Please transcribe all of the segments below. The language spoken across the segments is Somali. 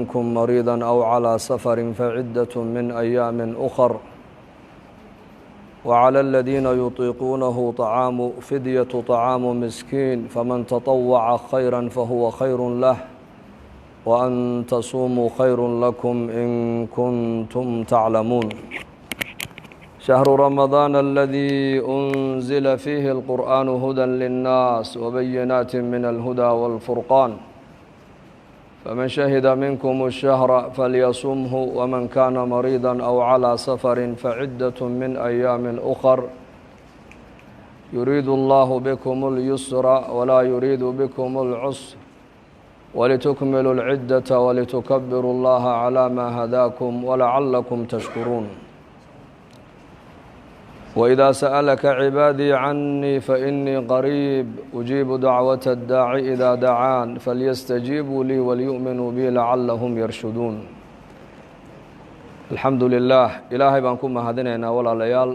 منكم مريضا أو على سفر فعدة من أيام أخر وعلى الذين يطيقونه فدية طعام مسكين فمن تطوع خيرا فهو خير له وأن تصوموا خير لكم إن كنتم تعلمون شهر رمضان الذي أنزل فيه القرآن هدى للناس وبينات من الهدى والفرقان فمن شهد منكم الشهر فليصمه ومن كان مريضا أو على سفر فعدة من أيام أخر يريد الله بكم اليسر ولا يريد بكم العسر ولتكملوا العدة ولتكبروا الله على ما هداكم ولعلكم تشكرون وإذا سألك عبادي عني فإني قريب أجيب دعوة الداع إذا دعان فليستجيبوا لي وليؤمنوا بي لعلهم يرشدون الحمد لله إلهي بانكم مهدنينا ولا ليال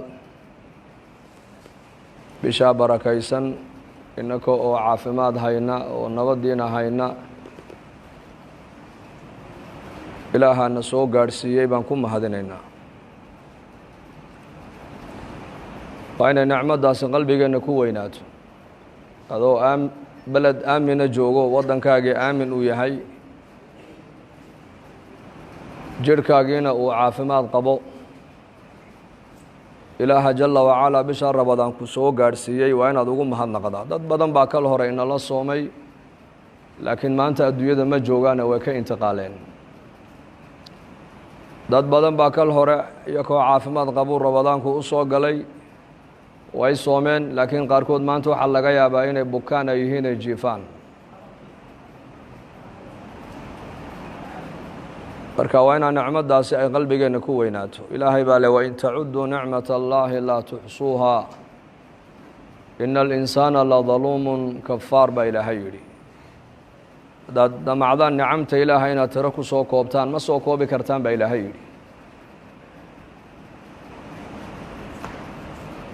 بشا بركيسا إنك عافماد هينا ونبدينا هينا إلها نسو قارسيي بانكم مهدنينا waa inay nicmadaasi qalbigeenna ku weynaato adoo beled aamina joogo waddankaagii aamin uu yahay jirhkaagiina uu caafimaad qabo ilaaha jalla wacalaa bisha rabadaan ku soo gaadhsiiyey waa inaad ugu mahadnaqdaa dad badan baa kal hore inala soomay laakiin maanta adduunyada ma joogaana way ka intiqaaleen dad badan baa kal hore iyakoo caafimaad qabuu rabadaanku u soo galay way soomeen laakiin qaarkood maanta waxaa laga yaabaa inay bukaan ay yihiin ay jiifaan marka waa inaa nicmadaasi ay qalbigeenna ku weynaato ilaahay baa le wain tacuduu nicmat allaahi laa tuxsuuhaa ina alinsaana la daluumun kafaar baa ilaahay yidhi haddaad damacdaan nicamta ilaahay inaad tiro ku soo koobtaan ma soo koobi kartaan baa ilaahay yidhi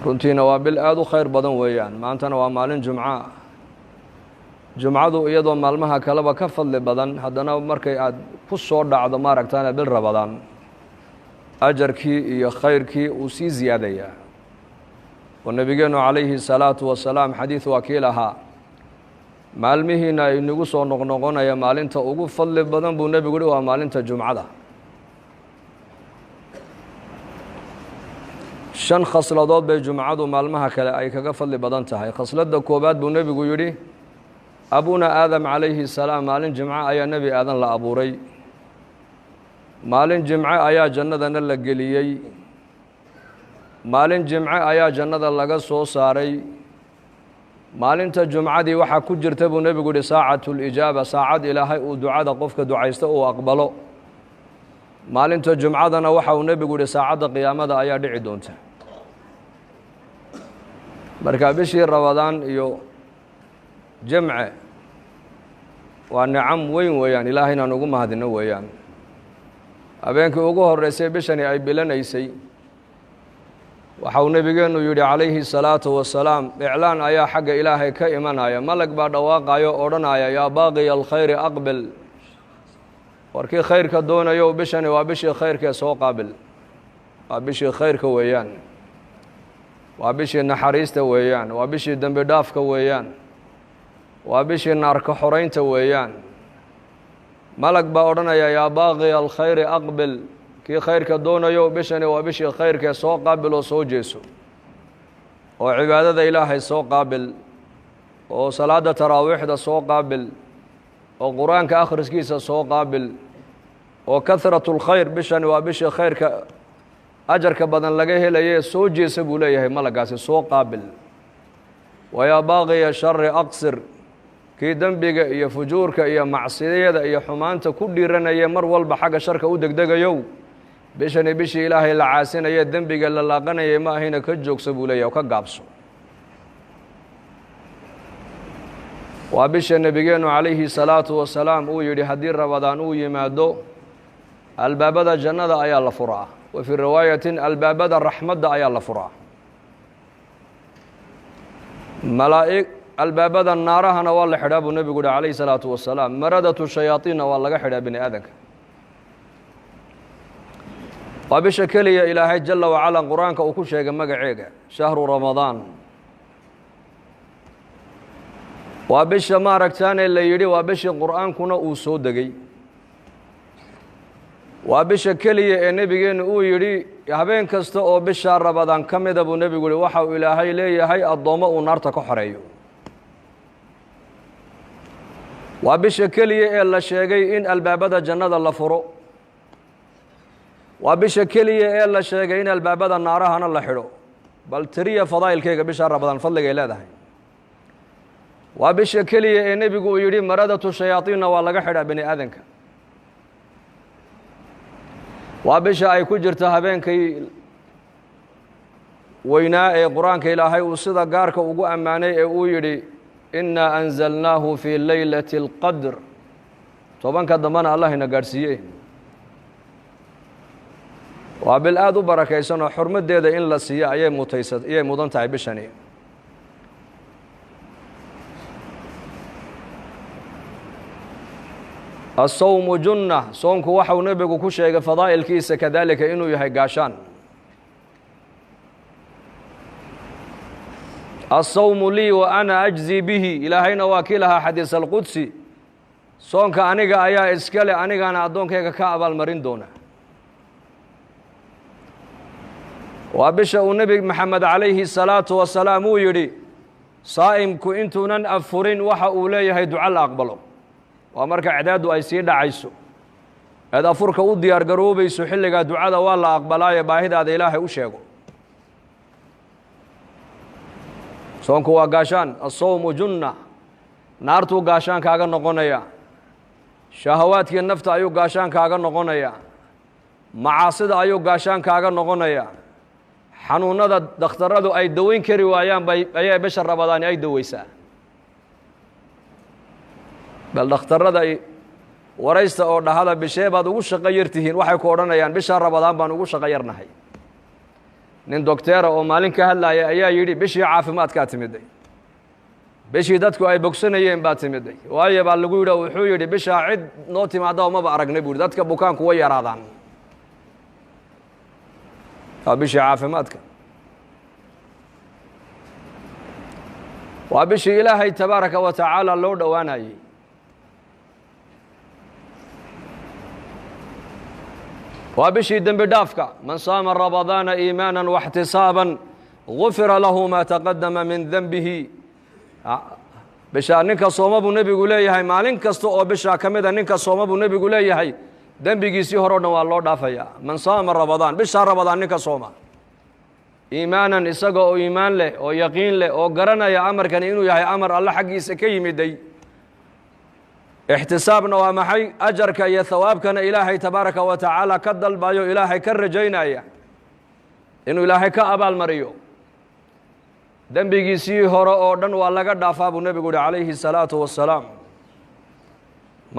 runtiina waa bil aada u khayr badan weeyaan maantana waa maalin jumca jumcadu iyadoo maalmaha kaleba ka fadli badan haddana markay aad ku soo dhacdo maaragtaana bil rabadaan ajarkii iyo khayrkii uu sii ziyaadayaa oo nebigeennu calayhi salaatu wasalaam xadiid waa kii lahaa maalmihiina ay nagu soo noqnoqonaya maalinta ugu fadli badan buu nebigu yihi waa maalinta jumcada 5 khasladood bay jumcadu maalmaha kale ay kaga fadli badan tahay khasladda koobaad buu nebigu yidhi abuna aadam calayhi salaam maalin jimco ayaa nebi aadan la abuuray maalin jimco ayaa jannadana la geliyey maalin jimco ayaa jannada laga soo saaray maalinta jumcadii waxaa ku jirta buu nebigu yihi saacatulijaaba saacad ilaahay uu ducada qofka ducaysta uu aqbalo maalinta jumcadana waxa uu nebigu yihi saacadda qiyaamada ayaa dhici doonta marka bishii rabadaan iyo jamce waa nicam weyn weeyaan ilaahay inaan ugu mahadino weeyaan habeenkii ugu horreysay bishani ay bilanaysay waxa uu nebigeennu yidhi calayhi salaatu wasalaam iclaan ayaa xagga ilaahay ka imanaya malag baa dhawaaqayo odhanaya yaa baaqiya alkhayri aqbil warkii khayrka doonayo bishani waa bishii khayrkee soo qaabil waa bishii khayrka weeyaan waa bishii naxariista weeyaan waa bishii dembi dhaafka weeyaan waa bishii naarka xoraynta weeyaan malag baa odhanaya yaa baaqiya alkhayri aqbil kii khayrka doonayo bishani waa bishii khayrkee soo qaabil oo soo jeeso oo cibaadada ilaahay soo qaabil oo salaada taraawiixda soo qaabil oo qur-aanka akhriskiisa soo qaabil oo kahratu lkhayr bishani waa bishii khayrka ajarka badan laga helaye soo jeesa buu leeyahay malagaasi soo qaabil wayaa baaqiya shari aqsir kii dembiga iyo fujuurka iyo macsiyada iyo xumaanta ku dhiiranaya mar walba xagga sharka u degdegayow bishani bishii ilaahay la caasinaye dembiga la laaqanayay ma ahayna ka joogsa buu leeyahay oo ka gaabso waa bisha nebigeennu calayhi salaatu wasalaam uu yidhi haddii rabadaan uu yimaado albaabada jannada ayaa la furaa wa fii riwaayatin albaabada raxmadda ayaa la furaa malaa'ig albaabada naarahana waa la xidhaa buu nebigu yihi calayhi salaatu wasalaam maradatu shayaadiinna waa laga xidhaa bini aadanka وبشا كلية إلهي جل وعلا قرآنك وكل شيء مقعيقا شهر رمضان وبشا ما ركتان اللي يري وبشا قرآن كنا أوسودقي وبشا كلية النبيين أو يري هبين كستا أو بشا رمضان كم يدبو النبي يقول وحو إلهي لي هاي الضوماء ونارتك حريو وبشا كلية إلا شيء إن البابة جنة الله فرو وبشا كلية إلا شيء إن البابة النار هنا الله حلو بل تريه فضائل كيك بشا رمضان فضل إلى ده وبشا كلية النبي يقول يري مردة الشياطين والله حدا بني آذنك وبشا أي كجرت هبين كي ويناء قرآن كي إلهي وصدا قارك وقو أماني أو يري إنا أنزلناه في ليلة القدر طبعا كدمان الله نقارسيه وبالآد بركة سنة حرمة ديدا إن لا سيا أي متيسد أي مدن تعبشني الصوم جنة صومك وحو نبيك كشيء فضائل كيس كذلك إنه يهي قاشان الصوم لي وأنا أجزي به إلهينا واكلها حديث القدسي صومك أنيقا أيا إسكالي أنيقا أنا أدونك كعب المرين دونا وبشأ النبي محمد عليه الصلاة والسلام يري صائم كنتنا أفرين وحا أوليه دعاء أقبله ومرك إعداد أي سيد عيسو هذا فرك ودي أرجروبي سحلق دعاء والله أقبلايا باهد هذا إلهي وشيقه صومك وقاشان الصوم جنة نارتو قاشان كاغا نقونيا شهوات النفط أيو قاشان كاغا نقونيا معاصد أيو قاشان كاغا نقونيا حنونada dhakhtaradu ay daweyn kari waayaan ayay bashar Ramadaan ay daweysaa bal dhakhtarada ay waraysta oo dhahada bishee baad ugu shaqo yartihiin waxay ku oranayaan bishar Ramadaan baan ugu shaqo yarnahay nin doctor oo maalin ka hadlaya ayaa yiri bishii caafimaadka timiday bishii dadku ay bogsanayeen baa timiday waayo baa lagu yiri wuxuu yiri bisha cid noo timaado ma ba aragnay buu dadka bukaanku way yaraadaan وبشي عافماتك وبشي إلهي تبارك وتعالى لو دواناي وبشي دم بدافك من صام رمضان إيمانا واحتسابا غفر له ما تقدم من ذنبه بشا نينكا صوم ابو نبي غليهي مالين كاستو او بشا كميدا نينكا صوم ابو نبي غليهي دنبيgiisii hore waa loo dhaafaya man saama ramadaan bisha ramadaan ninka sooma iimaanan isaga oo iimaan leh oo yaqiin leh oo garanaya amarkan inuu yahay amar Allah xaqiisa ka yimiday ihtisaabna waa maxay ajarka iyo thawaabkana ilaahay tabaaraka wa taala ka dalbayo ilaahay ka rajaynaya inuu ilaahay ka abaal mariyo dambigiisii hore oo dhan waa laga dhaafaa buu nabigu calayhi salaatu wassalaam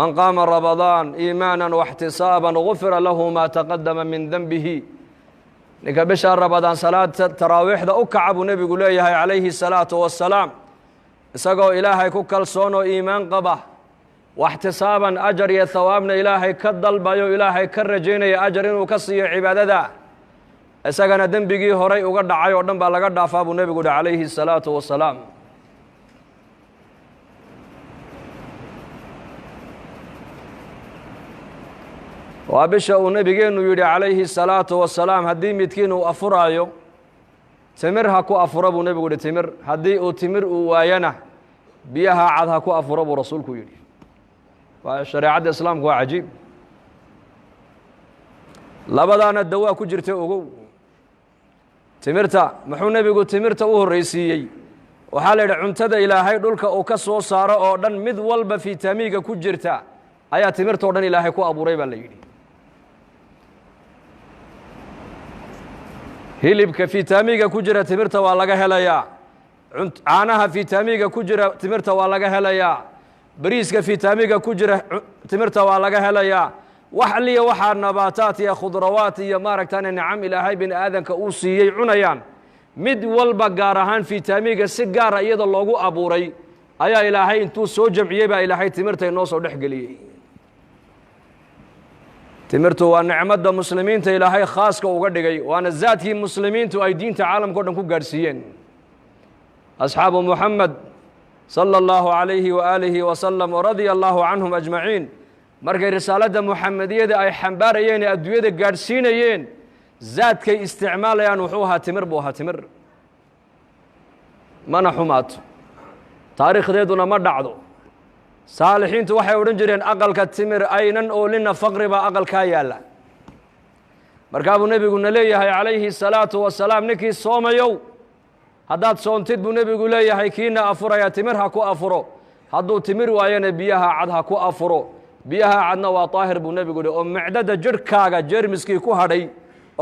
من قام رمضان إيمانا واحتسابا غفر له ما تقدم من ذنبه نك بشهر رمضان صلاة تراويح ذا أكعب نبي قليه عليه الصلاة والسلام سقوا إلهي كوكل صونو إيمان قبه واحتسابا أجر يا ثوابنا إلهي كدل بايو إلهي كرجين يا أجر وكسي عبادة ذا سقنا ذنبه هري وقد عيو دم بالقد فابو نبي قل عليه الصلاة والسلام وابشا ونبينا يري عليه الصلاة والسلام هدي متكين وأفرايو تمرها كو أفرابو نبي قول تمر هدي تمر ويانا بيها عادها كو أفرابو رسولك يري وشريعة الإسلام كو عجيب لبدانا الدواء كجرت أوغو تمرتا محو نبي قول تمرتا أوه الرئيسيي وحال عنتدى إلى هاي دولك أو كسو صار أو دن مذ والب في تاميغا كجرتا أيا تمرتا ودن إلى هاي كو أبو ريبا ليري hilibka fitamiga ku jira timirta waa laga helayaa caanaha fitamiga ku jira timirta waa laga helayaa bariiska fitamiga ku jira timirta waa laga helayaa wax liya waxa nabaataat iyo khudrawaat iyo maaragtaan nicam ilaahay bin aadanka uu siiyay cunayaan mid walba gaar ahaan fitamiga si gaar ah iyada loogu abuuray ayaa ilaahay intuu soo jamciyay baa ilaahay timirta inoo soo dhaxgeliyay timirtu waa nicmadda muslimiinta ilaahay khaaska uga dhigay waana zaadkii muslimiintu ay diinta caalamka o dhan ku gaadhsiiyeen asxaabu muxamed sala allahu calayhi waaalihi wasalam waradia allahu canhum ajmaciin markay risaaladda muxamediyada ay xambaarayeen ee adduunyada gaadhsiinayeen zaadkay isticmaalayaan wuxuu ahaa timir buu ahaa timir mana xumaato taariikhdeeduna ma dhacdo saalixiintu waxay odhan jireen aqalka timir aynan oolinna faqri baa aqalkaa yaalla markaa buu nebiguna leeyahay calayhi salaatu wasalaam ninkii soomayow haddaad soontid buu nebigu leeyahay kiina afuraya timir ha ku afuro hadduu timir waayana biyaha cad ha ku afuro biyaha cadna waa daahir buu nebigu yihi oo micdada jidhkaaga jeermiskii ku hadhay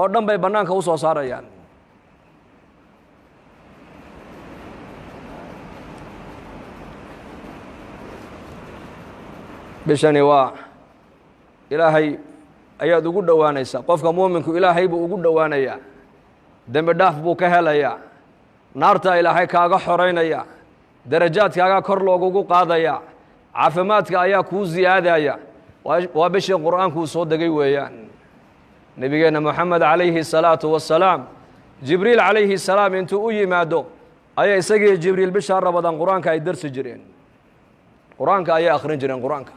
oo dhan bay bannaanka u soo saarayaan bishani waa ilaahay ayaad ugu dhowaanaysaa qofka muuminku ilaahay buu ugu dhowaanayaa dembi dhaaf buu ka helayaa naarta ilaahay kaaga xoraynaya darajaadkaagaa kor loogugu qaadaya caafimaadka ayaa kuu ziyaadaya waa bishii qur'aankuu soo degay weeyaan nebigeenna moxamed calayhi الsalaatu wasalaam jibriil calayhi الsalaam intuu u yimaado ayaa isagii jibriil bishaa rabadaan qur-aanka ay darsi jireen qur-aanka ayay akhrin jireen qur-aanka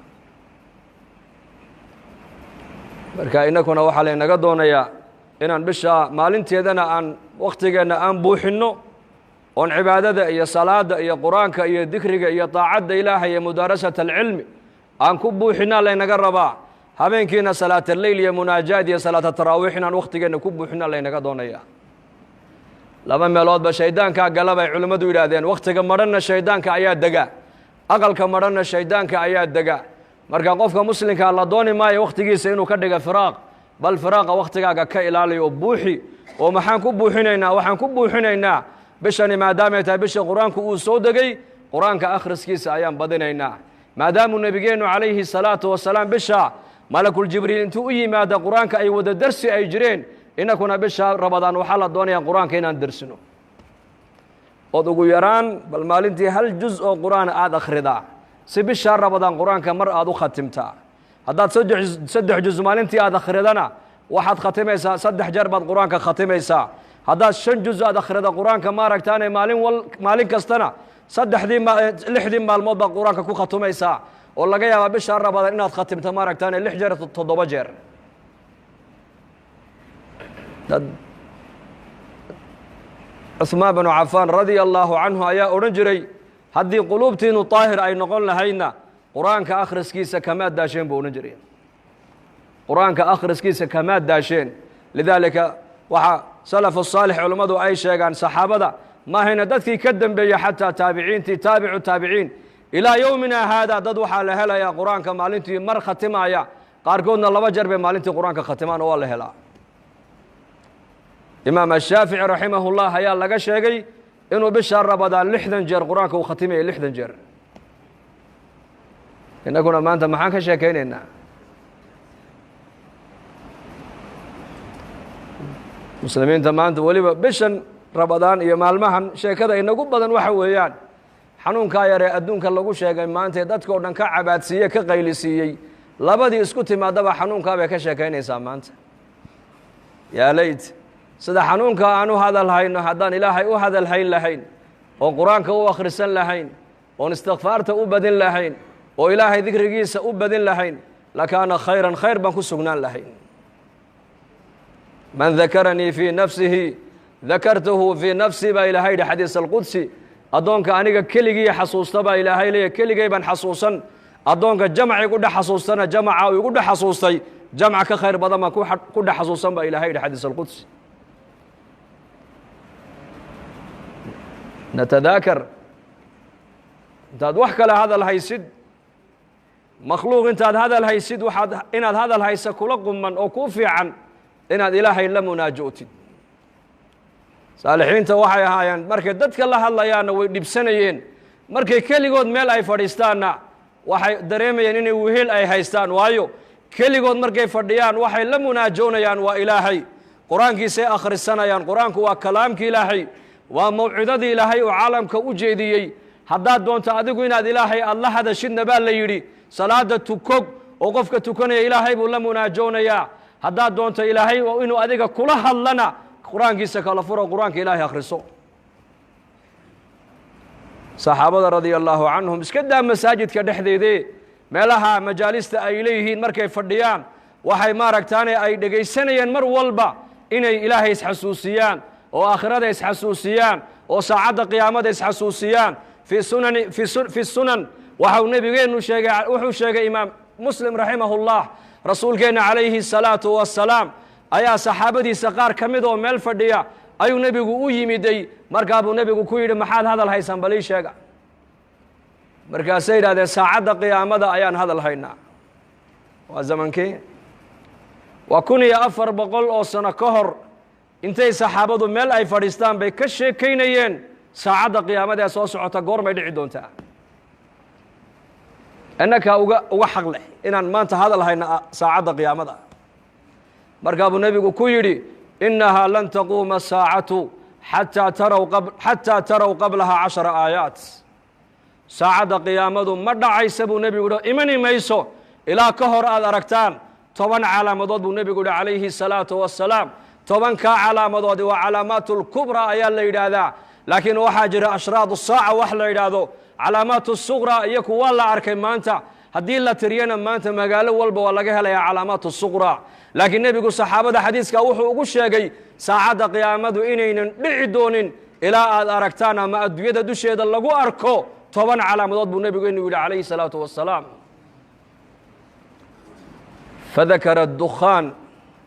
marka inakuna waxaa laynaga doonayaa inaan bishaa maalinteedana aan wakhtigeenna aan buuxinno oon cibaadada iyo salaada iyo qur-aanka iyo dikriga iyo daacadda ilaahay iyo mudaarasata alcilmi aan ku buuxinaa laynaga rabaa habeenkiina salaat alleyl iyo munaajaad iyo salaata taraawiix inaan wakhtigeenna ku buuxinaa laynaga doonayaa laba meeloodba shaydaankaa gala bay culimmadu yidhaahdeen wakhtiga madhanna shaydaanka ayaa dega aqalka madhanna shaydaanka ayaa dega marka qofka muslimkaa la dooni maayo wakhtigiisa inuu ka dhiga firaaq bal firaaqa wakhtigaaga ka ilaaliyo oo buuxi oo maxaan ku buuxinaynaa waxaan ku buuxinaynaa bishani maadaamay tahay bishii qur-aanku uu soo degay qur-aanka akhriskiisa ayaan badinaynaa maadaamuu nebigeennu calayhi salaatu wasalaam bisha malakuljibriil intuu u yimaada qur-aanka ay wada darsi ay jireen inakuna bisha rabadaan waxaa la doonayaa qur-aanka inaan darsino ood ugu yaraan bal maalintii hal juz oo qur-aan aada akhridaa si bishaa rabadaan qur-aanka mar aada u khatimtaa haddaad saddex juz maalintii aada akhridana waxaad khatimaysaa 3 jeer baad qur-aanka khatimaysaa haddaad 5 juz aad akhrida qur-aanka maaragtaane maalin kastana 6dii maalmood baad qur-aanka ku khatumaysaa oo laga yaabaa bishaa rabadaan inaad khatimto maaragtaane 6 jeer 7 jeer cuثmaan binu cafaan radia allaahu canhu ayaa odhan jiray haddii quluubtiinu daahir ay noqon lahaydna qur-aanka akhriskiisa kamaad daasheen buu odhan jiray qur-aanka akhriskiisa kamaad daasheen lidaalika waxaa salafu saalix culammadu ay sheegaan saxaabada maahayna dadkii ka dembeeya xataa taabiciintii taabicu taabiciin ilaa yowmina haada dad waxaa la helayaa qur-aanka maalintii mar khatimaaya qaarkoodna 2 jeer bay maalintii qur-aanka khatimaan oo waa la helaa imaam ashaafici raximahullah ayaa laga sheegay inuu bishaa rabadaan 60 jeer qur-aanka uu khatimaya 60 jeer inaguna maanta maxaan ka sheekaynaynaa muslimiinta maanta weliba bishan rabadaan iyo maalmahan sheekada inagu badan waxa weeyaan xanuunkaa yaree adduunka lagu sheegay maanta ee dadka o dhan ka cabaadsiiye ka qaylisiiyey labadii isku timaadaba xanuunkaa bay ka sheekaynaysaa maanta yaa leyt sida xanuunka aan u hadal hayno haddaan ilaahay u hadal hayn lahayn oon qur-aanka u akhrisan lahayn oon istikfaarta u badin lahayn oo ilaahay dikrigiisa u badin lahayn lakaana khayran khayr baan ku sugnaan lahayn man dakaranii fii nafsihi dakartuhu fii nafsi baa ilaahay yidhi xadiis alqudsi addoonka aniga keligii xasuusta baa ilaahay leeya keligay baan xasuusan addoonka jamc igu dhex xasuustana jamca uu igu dhex xasuustay jamca ka khayr badan baan ku dhex xasuusan baa ilahay yidhi xadiis alqudsi natadaakar intaad wax kale hadal haysid makhluuq intaad hadal haysid waxaad inaad hadal haysa kula quman oo kuu fiican inaad ilaahay la munaajootid saalixiinta waxay ahaayeen markay dadka la hadlayaanna way dhibsanayeen markay keligood meel ay fadhiistaanna waxay dareemayeen inay wehel ay haystaan waayo keligood markay fadhiyaan waxay la munaajoonayaan waa ilaahay qur-aankiisay akhrisanayaan qur-aanku waa kalaamki ilaahay waa mawcidadii ilaahay uu caalamka u jeediyey haddaad doonto adigu inaad ilaahay aad la hadashidna baa la yidhi salaada tukog وقفك تكوني إلهي بولمنا جونيا هداد دونت إلهي وإنه أديك كلها لنا قرآن كيسك الله فرق قرآن كإلهي أخرسه صحابة رضي الله عنهم اسكدا مساجد كدحدي دي meelaha majaalista ay leeyihiin markay fadhiyaan waxay maaragtaane ay dhageysanayeen mar walba inay ilaahay isxasuusiyaan oo aakhirada isxasuusiyaan oo saacada qiyaamada isxasuusiyaan fi sunan waxa uu nabigeenu sheegay wuxuu sheegay imaam muslim rahimahullah rasuulkeena calayhi salaatu wassalaam ayaa saxaabadiisa qaar kamid oo meel fadhiya ayuu nabigu u yimiday markaa buu nabigu ku yidhi maxaad hadal haysan bal ii sheega markaasay yidhahdeen saacadda qiyaamada ayaan hadal haynaa waa zamankii waa 1400 oo sano ka hor intay saxaabadu meel ay fadhiistaan bay ka sheekaynayeen saacadda qiyaamada ee soo socota goormay dhici doontaa annaka uga xaq leh inaan maanta hadal hayna saacadda qiyaamada markaa buu nabigu ku yidhi innaha lan taquuma saacatu xataa taraw qablaha 10 aayaat saacadda qiyaamadu ma dhacaysa buu nebigu yidhi imani mayso ilaa ka hor aad aragtaan 10 calaamadood buu nebigu yidhi calayhi salaatu wassalaam 10kaa calaamadoodi waa calaamaatul kubra ayaa la yidhaahdaa laakiin waxaa jira ashraadu saaca wax la yidhaahdo calaamaatu suqra iyo kuwa la arkay maanta haddii la tiriyana maanta magaalo walba waa laga helayaa calaamaatu suqra laakiin nebigu saxaabada xadiiska wuxuu ugu sheegay saacadda qiyaamadu inaynan dhici doonin ilaa aad aragtaan ama adduunyada dusheeda lagu arko 10 calaamadood buu nabigeenu yidhi calayhi salaatu wassalaam فذكر الدخان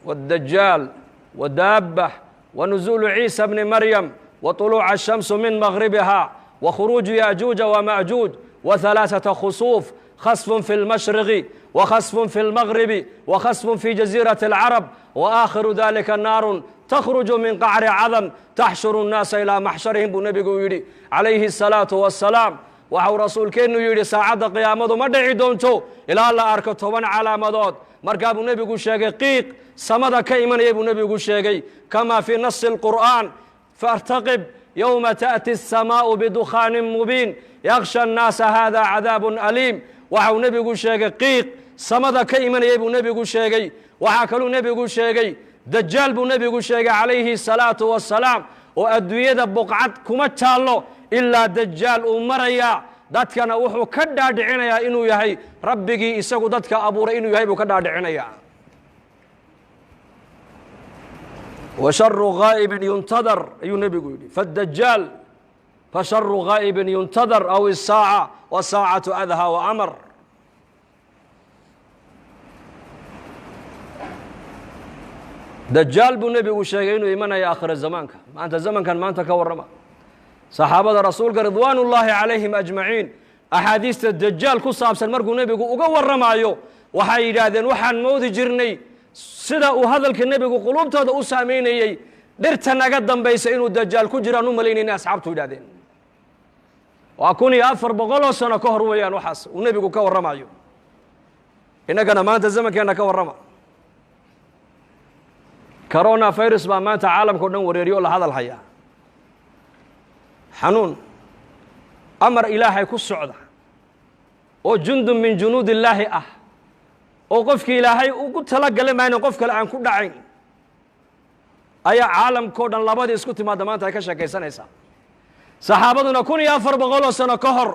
والدجال ودابة ونزول عيسى بن مريم وطلوع الشمس من مغربها وخروج ياجوج وماجوج وثلاثة خسوف خسف في المشرق وخسف في المغرب وخسف في جزيرة العرب وآخر ذلك نار تخرج من قعر عظم تحشر الناس إلى محشرهم بنبي يدي عليه الصلاة والسلام وحو رسول كينو يدي ساعد قيامته ما دعي دونتو إلى الله أركو 10 علامات مركب النبي شيغي قيق سمد كيمن يبو نبي شيغي كما في نص القرآن فارتقب يوم تأتي السماء بدخان مبين يغشى الناس هذا عذاب أليم وحو نبي شيغي قيق سمد كيمن يبو نبي شيغي وحكلو نبي شيغي دجال بو نبي شيغي عليه الصلاة والسلام وأدوية بقعد كما تالو إلا دجال أمريا dadkana wuxuu ka dhaadhicinayaa inuu yahay rabbigii isagu dadka abuuray inuu yahay buu ka dhaadhicinayaa wa sharru ghaa'ibin yuntadar ayuu nabigu yidhi faddajaal fa sharru ghaa'ibin yuntadar aw as-saa'a wa saa'atu adha wa amar dajaal buu nabigu sheegay inuu imanaya aakhir zamaanka maanta zamankan maanta ka warrama صحابة رسولك رضوان الله عليهم أجمعين أحاديث الدجال كصابسا مرقو نبيقو أقوى الرمايو وحي إلادين وحان موذي جرني سدا وهذا النبيقو قلوب تادا أساميني درتنا قدام بيس إنو الدجال كجرا نماليني ناس عبتو إلادين وأكوني أفر بغلو سنة كهر ويان وحاس ونبيقو كوى الرمايو إنك أنا ما أنت زمك أنا كوى الرما كورونا فيروس ما أنت عالم كنا وريريو لهذا الحياة حنون أمر إلهي كالسعودة وجند من جنود الله وقفك إلهي وقلت لك لما أنا قفك الآن كل عين أي عالم كودا لابد يسكت ما دمانت كشا كيسان إيسا صحابتنا كوني أفر بغلو سنة كهر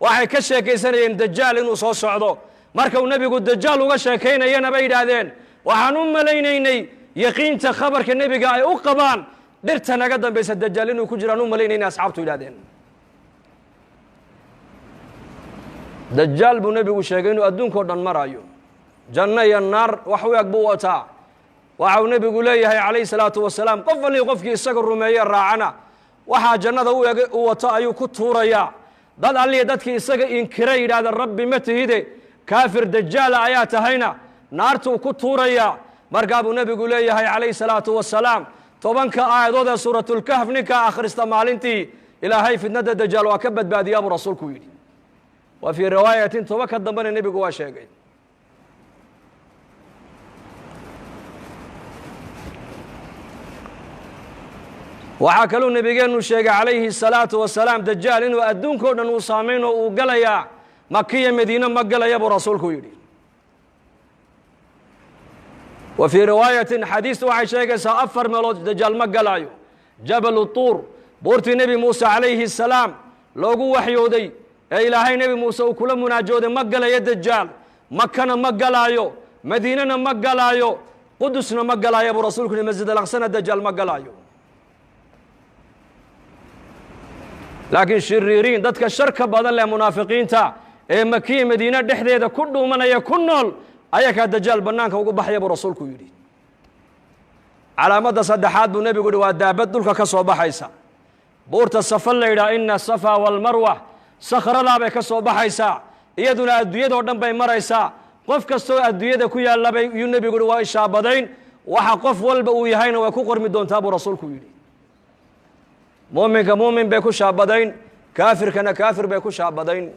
وحي كشا كيسان دجال إنو صو سعودو مركو النبي قد دجال وغشا كينا ينا بيد هذين وحنون ملينيني يقين تخبر كالنبي قاي أقبان درتنا قدام بيس الدجال إنه كجرانو ملينين أصحابته إلادين دجال بو نبي وشيغينو أدون كودان مرايو جنة النار وحويك بوتا وحو نبي قوليه عليه الصلاة والسلام قفل يقفك السقر الرمية الراعنا وحا جنة وتا أيو كتوريا ضل علي دادك السقر إنكري هذا الرب متهيدي كافر دجال آيات هينا نارتو كتوريا مرقاب نبي قوليه عليه الصلاة والسلام طبعاً كآيات سورة الكهف نكا آخر استمالنتي إلى هاي في الندى الدجال وكبت بادي أبو رسول كويدي وفي رواية طبعاً كدبان النبي قوى شيء وحاكلوا النبي قال الشيخ عليه الصلاة والسلام دجال إنه أدون كودن وصامين وقليا مكية مدينة مقليا أبو رسول كويدي وفي رواية حديث وحي شيء سأفر ملوج دجال مقلايو جبل الطور بورتي نبي موسى عليه السلام لوغو وحيودي إلهي نبي موسى وكل مناجود مقلا يد الدجال مكة مقلايو مدينة مقلايو قدسنا مقلايو برسولك المسجد الأقصى الدجال مقلايو لكن شريرين دتك الشركة بدل منافقين تا مكية مدينة دحديدة كله من يكونل أيك الدجال بنانك وقو بحيا برسولك يري على مدى صدحات بالنبي يقول ودابت دولك كسو بحيسا بورت الصفا إلى إن الصفا والمروة صخر لا بكسو بحيسا يدنا الديد ودن بين مريسا قف كسو الديد كويا الله النبي يقول وإشابدين وحقف والبو يهين وكوكر من تابو رسولك يري مؤمن كمؤمن بيكو شابدين كافر كان كافر بيكو شابدين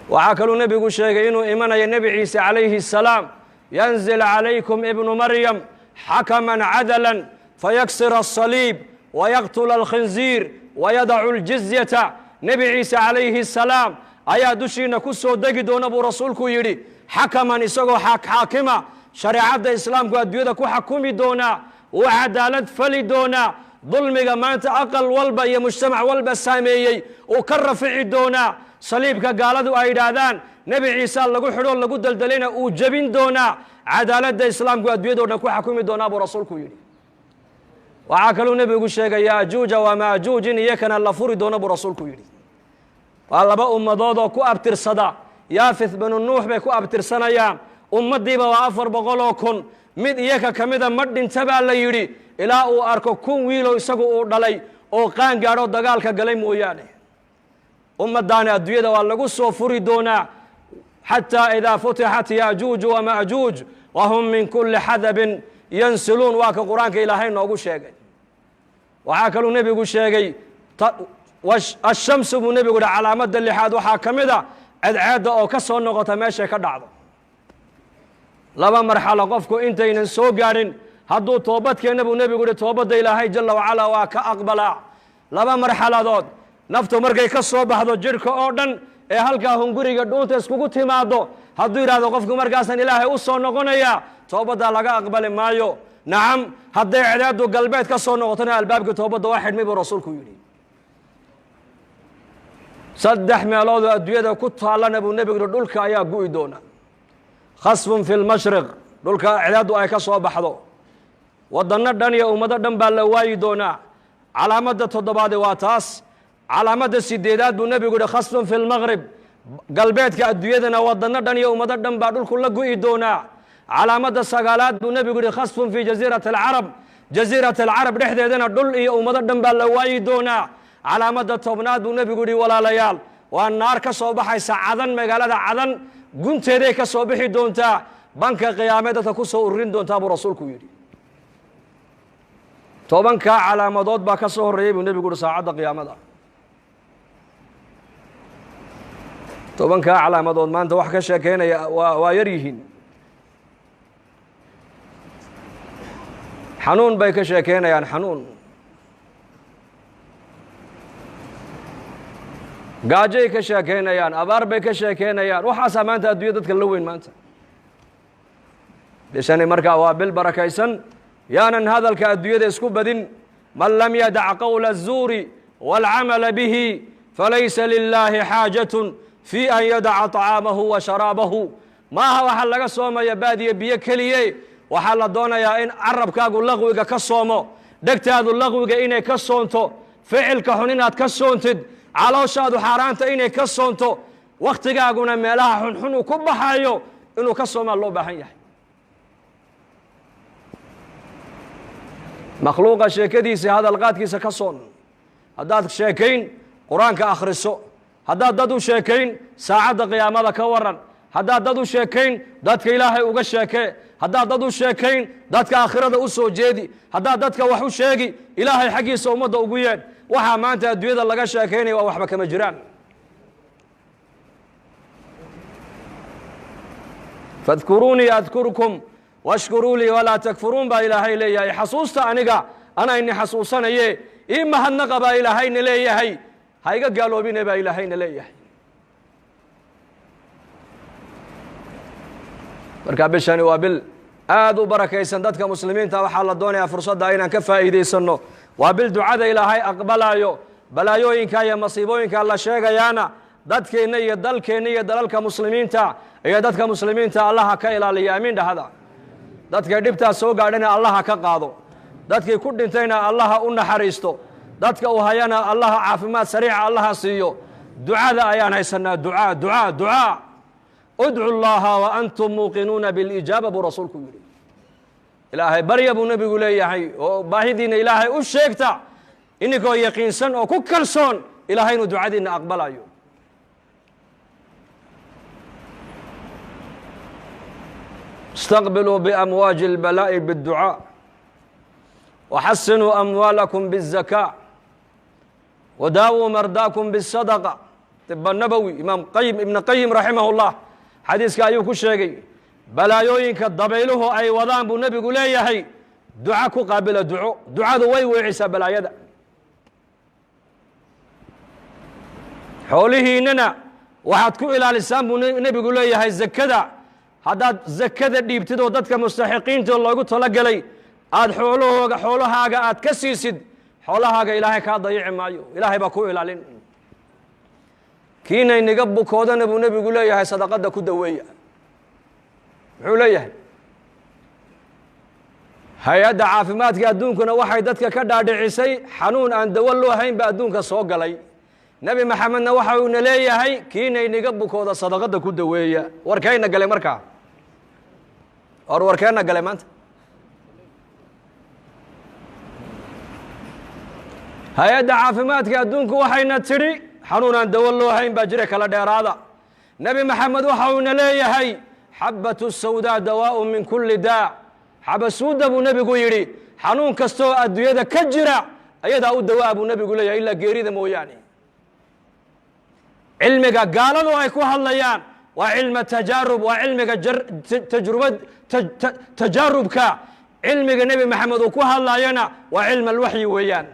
وعاكلوا النبي يقول شيء إنه إيمان يا النبي عيسى عليه السلام ينزل عليكم ابن مريم حكما عدلا فيكسر الصليب ويقتل الخنزير ويدع الجزية نبي عيسى عليه السلام أيا دشينا كسو دقدون أبو رسولك يري حكما يسوق حاكمة شريعة الإسلام قد يدكو حكومي دونا وعدالة فلي دونا ظلمك ما أنت أقل والبا يا مجتمع والبا ساميي وكرفع دونا صليبك قالوا أيدادان نبي عيسى لقو حلول لقو دلدلينا وجبين دونا عدالة الإسلام قد يدونا كو حكومي دونا أبو رسولك يري وعاكلوا نبي يقول شيء يا جوج وما جوج يكن الله فوري دونا أبو رسولك يري والله بقى ضوضو كو أبتر صدا يافث بن النوح بكو أبتر سنيام ديبا وافر بقولو كن mid iyaka kamida ma dhintabaa la yidhi ilaa uu arko kun wiilo isagu uu dhalay oo qaan gaadho dagaalka galay mooyaane ummadaani adduunyada waa lagu soo furi doonaa xataa idaa futixat yaajuuj wamaajuuj wahum min kulli xadabin yansiluun waa ka qur-aanka ilaahay noogu sheegay waxaa kaluu nebigu sheegay ashamsu buu nebigu yihi calaamada lixaad waxaa ka mid a cadceedda oo ka soo noqota meeshay ka dhacdo laba marxalo qofku intaynan soo gaarin hadduu toobadkeena buu nebigu yihi toobadda ilaahay jalla wacalaa waa ka aqbalaa laba marxaladood naftu markay ka soo baxdo jidhka oo dhan ee halkaa hunguriga dhuunta iskugu timaado hadduu yidhahdo qofku markaasan ilaahay u soo noqonaya toobaddaa laga aqbali maayo nacam hadday cidaadu galbeed ka soo noqotona albaabka toobadda waa xidhmay buu rasuulku yidhi saddex meeloodoo adduunyada ku taallana buu nebigu yihi dhulka ayaa gu'i doona خصف في المشرق دولك عداد أي كسو بحضو ودنا دنيا ومدى دنبا لواي دونا على مدى تضباد واتاس على مدى السديدات بالنبي يقول خصف في المغرب قلبيت كأدويدنا ودنا دنيا ومدى دنبا دولك لقوي دونا على مدى السقالات بالنبي يقول خصف في جزيرة العرب جزيرة العرب رحدة دنا دول ومدى دنبا لواي دونا على مدى التوبنات بالنبي يقول ولا ليال والنار كسو بحي سعدن مقالة عدن gunteeday ka soo bixi doontaa banka qiyaamada ku soo urin doontaa buu rasuulku yiri tobanka calaamadood baa ka soo horeeyay buu nabigu saacada qiyaamada tobanka calaamadood maanta wax ka sheekeynaya waa yar yihiin xanuun bay ka sheekeynayaan xanuun gaajay ka sheekeynayaan abaar bay ka sheekeynayaan waxaasaa maanta adduunya dadka la weyn maanta bishani markaa waa bil barakaysan yaanan hadalka adduunyada isku badin man lam yadac qawla الzuuri wاlcamala bihi falaysa lilaahi xaajatun fii an yadaca طacaamahu wa sharaabahu maaha waxaa laga soomaya baadiya biyo keliye waxaa la doonayaa in carabkaagu laqwiga ka soomo dhegtaadu laqwiga inay ka soonto ficilka xun inaad ka soontid calooshaadu xaaraanta inay ka soonto wakhtigaaguna meelaha xunxun uu ku baxayo inuu ka soomaa loo baahan yahay makhluuqa sheekadiisa hadalqaadkiisa ka soon haddaad sheekayn qur-aanka akhriso haddaad dad u sheekayn saacadda qiyaamada ka waran haddaad dad u sheekayn dadka ilaahay uga sheekee haddaad dad u sheekayn dadka aakhirada u soo jeedi haddaad dadka wax u sheegi ilaahay xaggiisa ummadda ugu yeedh waxaa maanta adduunyada laga sheekaynaya waa waxba kama jiraan fadkuruunii adkurkum washkuruu lii walaa takfuruun baa ilaahay leeyahay xasuusta aniga anaa ini xasuusanaye ii mahadnaqa baa ilaahayna leeyahay ha iga gaaloobine baa ilaahayna leeyahay marka bishani waa bil aad u barakaysan dadka muslimiinta waxaa la doonayaa fursadda inaan ka faa'iidaysanno waa bil ducada ilaahay aqbalayo balaayooyinka iyo masiibooyinka la sheegayaana dadkeenna iyo dalkeenna iyo dalalka muslimiinta iyo dadka muslimiinta allaha ka ilaaliya amiin dhahada dadkay dhibtaas soo gaadhana allaha ka qaado dadkii ku dhintayna allaha u naxariisto dadka uu hayana allaha caafimaad sariica allaha siiyo ducada ayaan haysanaa ducaa udcu llaha wa antum muuqinuuna bilijaaba buu rasuulku yidhi ilaahay barya buu nebigu leeyahay oo baahidiina ilaahay u sheegta ininkoo yaqiinsan oo ku kalsoon ilaahay inuu ducadiina aqbalayo istaqbiluu biamwaaji اlbalaa'i bاdducaa waxasinuu amwaalakum bالzakaa wadaawuu mardaakum bالsadaqa طب النبوي إمام قيم ابن قيم رحمه الله حديث كأيو كشيء بلايوين كالضبيله أي وضان بو نبي قول هي دعاء قابل دعاء ذوي وعيسى بلا يدا حوله إننا واحد كو إلى لسان بو نبي قول هي الزكدة هذا زكدة دي بتدو ضدك مستحقين الله قلت لك لي أد حولها أد كسيسد حولها إلهي كضيع مايو إلهي بكو إلى لين kiina inaga bukoodana buu nebigu leeyahay sadaqada ku daweeya muxuu leeyahay hay-adda caafimaadka adduunkuna waxay dadka ka dhaadhicisay xanuun aan dawo loo hayn ba adduunka soo galay nebi maxamedna waxa uuna leeyahay kiina inaga bukooda sadaqada ku daweeya warkayna galay markaa warkeenna galay maanta hay-adda caafimaadka adduunku waxayna tidhi xanuun aan dawo loo hayn baa jira kala dheeraada nebi maxamed waxa uuna leeyahay xabbatu sawdaa dawaa'u min kulli daa xabasuuda buu nebigu yidhi xanuun kastoo adduunyada ka jira ayadaa u dawaa buu nebigu leeyahay ilaa geerida mooyaane cilmiga gaaladu ay ku hadlayaan waa cilma tajaarub waa cilmiga tajaarubka cilmiga nebi maxamed uu ku hadlayana waa cilma alwaxyi weeyaan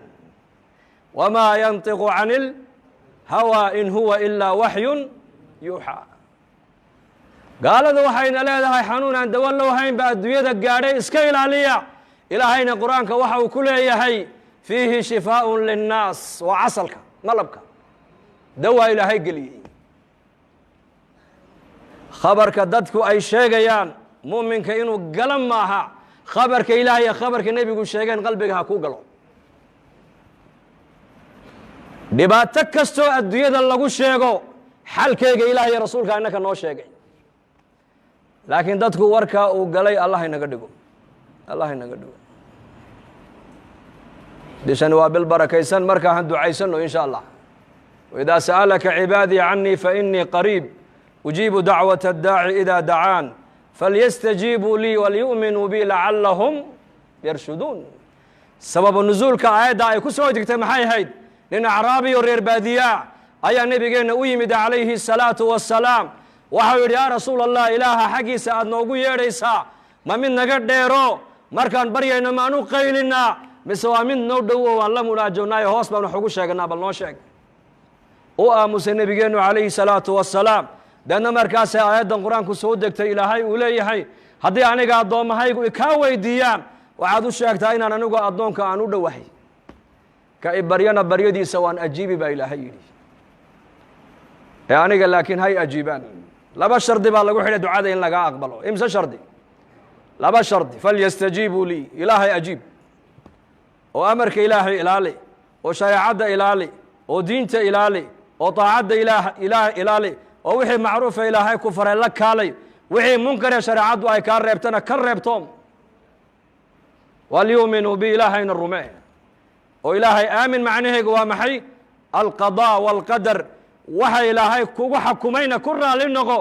wamaa yantiqu cani hawaa in huwa ilaa waxyun yuuxaa gaalada waxayna leedahay xanuun aan dawo loo hayn ba adduunyada gaadhay iska ilaaliya ilaahayna qur-aanka waxa uu ku leeyahay fiihi shifaaءun linnaas waa casalka malabka dawaa ilaahay geliyey khabarka dadku ay sheegayaan mu'minka inuu gala maaha khabarka ilaahay iyo khabarka nebigu sheegeen qalbiga ha ku galo dhibaato kastoo adduunyada lagu sheego xalkeyga ilaah iyo rasuulka innaka noo sheegay laakiin dadku warkaa uu galay allah inaga dhigo bishani waa bil barakaysan markaa han ducaysano in sha allah waidaa sa'alaka cibaadii canii fainii qariib ujiibu dacwaة اddaaci ida dacaan falyastajiibuu lii walyu'minuu bi lacalahum yarshuduun sababa nusuulka aayadda ay ku soo degtay maxay ahayd nin acraabi oo reer baadiyaa ayaa nebigeenna u yimid calayhi الsalaatu wassalaam waxau yidhi yaa rasuul allah ilaaha xaggiisa aad noogu yeedhaysaa ma mid naga dheero markaan baryayno maanu qaylinaa mise waa mid noo dhow oo aan la munaajownaayo hoos baan wax ugu sheeganaa bal noo sheeg u aamusay nebigeennu calayhi الsalaatu wassalaam deedna markaasay aayaddan qur-aanku soo degtay ilaahay uu leeyahay haddii aniga addoommahaygu ikaa weydiiyaan waxaad u sheegtaa inaan anigu addoonka aan u dhowahay ka i baryana baryadiisa waan ajiibi baa ilaahay yidhi ee aniga laakiin hay ajiibaan laba shardi baa lagu xidhay ducada in lagaa aqbalo imse shardi laba shardi falyastajiibuu lii ilaahay ajiib oo amarka ilaahay ilaali oo shareecadda ilaali oo diinta ilaali oo taacadda ilaah ilaali oo wixii macruufa ilaahay ku faray la kaalay wixii munkaree shareecaddu ay kaa reebtana ka reebtoom walyuuminuu bi ilaahayna rumee oo ilaahay aamin macnaheegu waa maxay alqadaa waalqadar waxa ilaahay kugu xakumayna ku raali noqo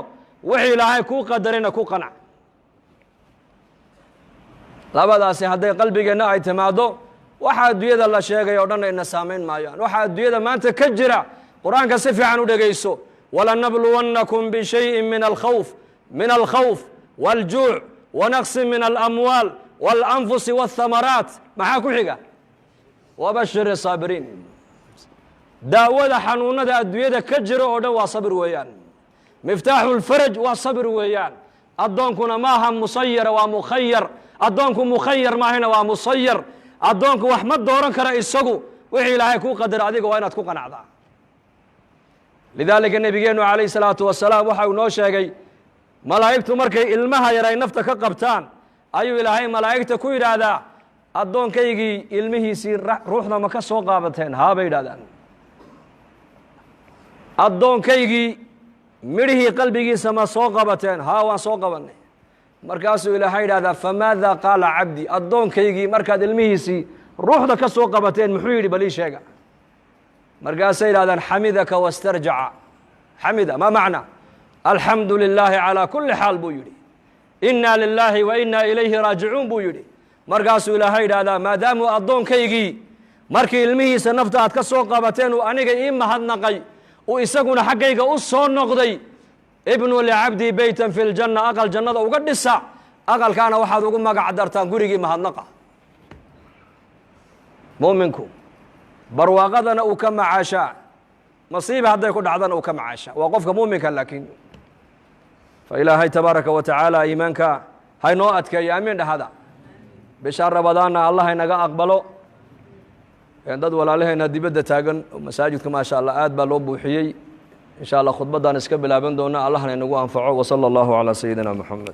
wixii ilaahay kuu qadarayna ku qanac labadaasi hadday qalbigeenna ay timaaddo waxa adduunyada la sheegay oo dhan ayna saamayn maayaan waxa adduunyada maanta ka jira qur-aanka si fiican u dhegayso walanabluwannakum bishayin min alkhawf wاljuuc wanaqsin min alamwaal wاlanfusi wاthamaraat maxaa ku xiga wabashir saabiriin daawada xanuunada adduunyada ka jira oo dhan waa sabir weeyaan miftaaxu lfaraj waa sabir weeyaan addoonkuna maaha musayara waa mukhayar addoonku mukhayar maahayna waa musayar addoonku wax ma dooran kara isagu wixii ilaahay kuu qadara adiga waa inaad ku qanacdaa lidaalika nebigeennu calayhi salaatu wasalaam waxa uu noo sheegay malaa'igtu markay ilmaha yar ay nafta ka qabtaan ayuu ilaahay malaa'igta ku yidhaahdaa addoonkaygii ilmihiisii ruuxda ma ka soo qaabateen haa bay yidhahdaan addoonkaygii midhihii qalbigiisa ma soo qabateen haa waan soo qabannay markaasuu ilaahay yidhahdaa famaada qaala cabdi addoonkaygii markaad ilmihiisii ruuxda ka soo qabateen muxuu yidhi bal ii sheega markaasay yidhahdaan xamidaka wastarjaca xamida ma macna alxamdu lilaahi calaa kulli xaal buu yidhi inaa lilaahi wa inaa ilayhi raajicuun buu yidhi markaasuu ilaahay yidhaahdaa maadaamuu addoonkaygii markii ilmihiisa nafta aad ka soo qabateen uu aniga ii mahadnaqay uu isaguna xaggayga u soo noqday ibnu licabdii beytan fi ljanna aqal jannada uga dhisa aqalkaana waxaad ugu magac dartaan gurigii mahadnaqa mu'minku barwaaqadana uu ka macaashaa masiiba hadday ku dhacdana uu ka macaashaa waa qofka mu'minka laakiin fa ilaahay tabaaraka wa tacaala iimaanka haynoo adkeeyo amiin dhahada bisha ramadaanna allah haynaga aqbalo dad walaalahayna dibadda taagan masaajidka maasha allah aad baa loo buuxiyey in sha allah khudbaddaan iska bilaaban doona allahna inagu anfaco wa sala allahu calaa sayidina moxamed